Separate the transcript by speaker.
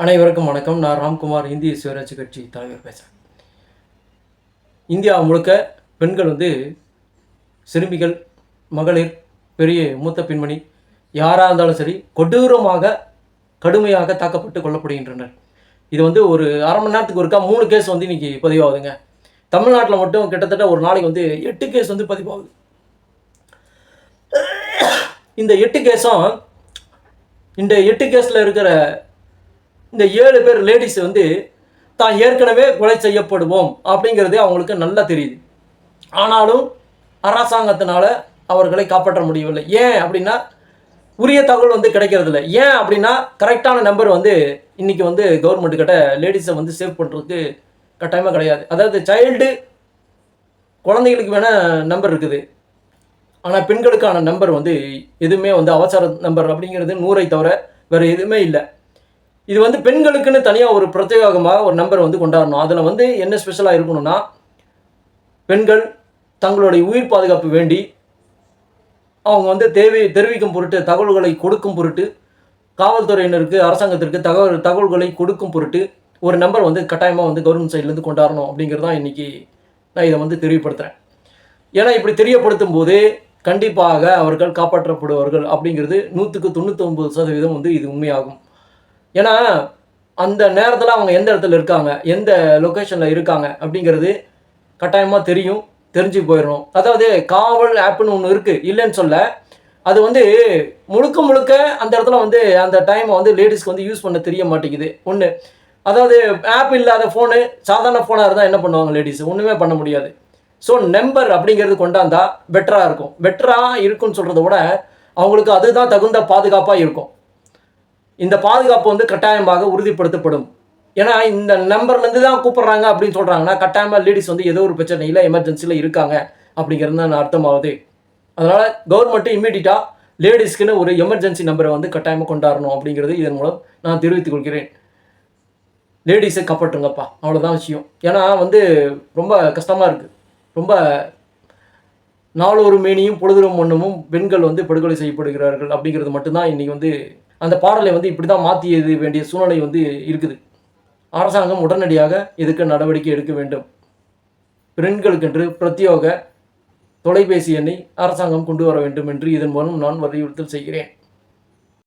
Speaker 1: அனைவருக்கும் வணக்கம். நான் ராம்குமார், இந்திய சுயராட்சி கட்சி தலைவர் பேசுகிறேன். இந்தியா முழுக்க பெண்கள் சிறுமிகள், மகளிர், பெரிய மூத்த பெண்மணி யாராக இருந்தாலும் சரி கொடூரமாக கடுமையாக தாக்கப்பட்டு கொல்லப்படுகின்றனர். இது ஒரு அரை மணி நேரத்துக்கு ஒருக்கா 3 கேஸ் இன்றைக்கி பதிவாகுதுங்க. தமிழ்நாட்டில் மட்டும் கிட்டத்தட்ட ஒரு நாளைக்கு 8 கேஸ் பதிவாகுது. இந்த 8 கேஸும் இந்த 8 கேஸில் இருக்கிற இந்த 7 பேர் லேடிஸ் தான் ஏற்கனவே கொலை செய்யப்படுவோம் அப்படிங்கிறது அவங்களுக்கு நல்லா தெரியுது. ஆனாலும் அரசாங்கத்தினால அவர்களை காப்பாற்ற முடியவில்லை. ஏன் அப்படின்னா உரிய தகவல் கிடைக்கிறது இல்லை. ஏன் அப்படின்னா கரெக்டான நம்பர் இன்றைக்கி கவர்மெண்ட் கிட்ட லேடிஸை சேவ் பண்ணுறதுக்கு கட்டாயமாக கிடையாது. அதாவது சைல்டு குழந்தைகளுக்கு வேணால் நம்பர் இருக்குது, ஆனால் பெண்களுக்கான நம்பர் எதுவுமே அவசர நம்பர் அப்படிங்கிறது 100 தவிர வேறு எதுவுமே இல்லை. இது பெண்களுக்குன்னு தனியாக ஒரு பிரத்யேகமாக ஒரு நம்பர் கொண்டாடணும். அதில் என்ன ஸ்பெஷலாக இருக்கணும்னா, பெண்கள் தங்களுடைய உயிர் பாதுகாப்பு வேண்டி அவங்க தெரிவிக்கும் பொருட்டு, தகவல்களை கொடுக்கும் பொருட்டு, காவல்துறையினருக்கு, அரசாங்கத்திற்கு தகவல்களை கொடுக்கும் பொருட்டு ஒரு நம்பர் கட்டாயமாக கவர்மெண்ட் சைட்லேருந்து கொண்டாடணும் அப்படிங்கிறது தான் இன்றைக்கி நான் இதை தெரியப்படுத்துகிறேன். ஏன்னா இப்படி தெரியப்படுத்தும் போது கண்டிப்பாக அவர்கள் காப்பாற்றப்படுவார்கள் அப்படிங்கிறது 100க்கு 99% இது உண்மையாகும். ஏன்னா அந்த நேரத்தில் அவங்க எந்த இடத்துல இருக்காங்க, எந்த லொக்கேஷனில் இருக்காங்க அப்படிங்கிறது கட்டாயமாக தெரிஞ்சு போயிடணும். அதாவது காவல் ஆப்புன்னு ஒன்று இருக்குது, இல்லைன்னு சொல்ல. அது முழுக்க அந்த இடத்துல அந்த டைமை லேடிஸ்க்கு யூஸ் பண்ண தெரிய மாட்டேங்குது. ஒன்று, அதாவது ஆப் இல்லாத ஃபோனு, சாதாரண ஃபோனாக இருந்தால் என்ன பண்ணுவாங்க லேடிஸ்? ஒன்றுமே பண்ண முடியாது. ஸோ நம்பர் அப்படிங்கிறது கொண்டாந்தா பெட்டராக இருக்கும். பெட்டராக இருக்குன்னு சொல்கிறத விட அவங்களுக்கு அதுதான் தகுந்த பாதுகாப்பாக இருக்கும். இந்த பாதுகாப்பு கட்டாயமாக உறுதிப்படுத்தப்படும். ஏன்னா இந்த நம்பர்லேருந்து தான் கூப்பிட்றாங்க அப்படின்னு சொல்கிறாங்கன்னா கட்டாயமாக லேடிஸ் ஏதோ ஒரு பிரச்சனையில் எமர்ஜென்சியில் இருக்காங்க அப்படிங்கிறது தான் அர்த்தமாகுது. அதனால் கவர்மெண்ட்டு இம்மீடியட்டாக லேடிஸ்க்குன்னு ஒரு எமர்ஜென்சி நம்பரை கட்டாயமாக கொண்டாடணும் அப்படிங்கிறது இதன் மூலம் நான் தெரிவித்துக் கொள்கிறேன். லேடிஸை காப்பாற்றுங்கப்பா, அவ்வளோதான் விஷயம். ஏன்னா ரொம்ப கஷ்டமாக இருக்குது. ரொம்ப நாளொரு மேனியும் பொழுதுறும் ஒன்றுமும் பெண்கள் படுகொலை செய்யப்படுகிறார்கள் அப்படிங்கிறது மட்டும்தான் இன்றைக்கி அந்த பாடலை இப்படி தான் மாற்றியது வேண்டிய சூழ்நிலை இருக்குது. அரசாங்கம் உடனடியாக இதுக்கு நடவடிக்கை எடுக்க வேண்டும். பெண்களுக்கென்று பிரத்யேக தொலைபேசி எண்ணை அரசாங்கம் கொண்டு வர வேண்டும் என்று இதன் மூலம் நான் வலியுறுத்தல் செய்கிறேன்.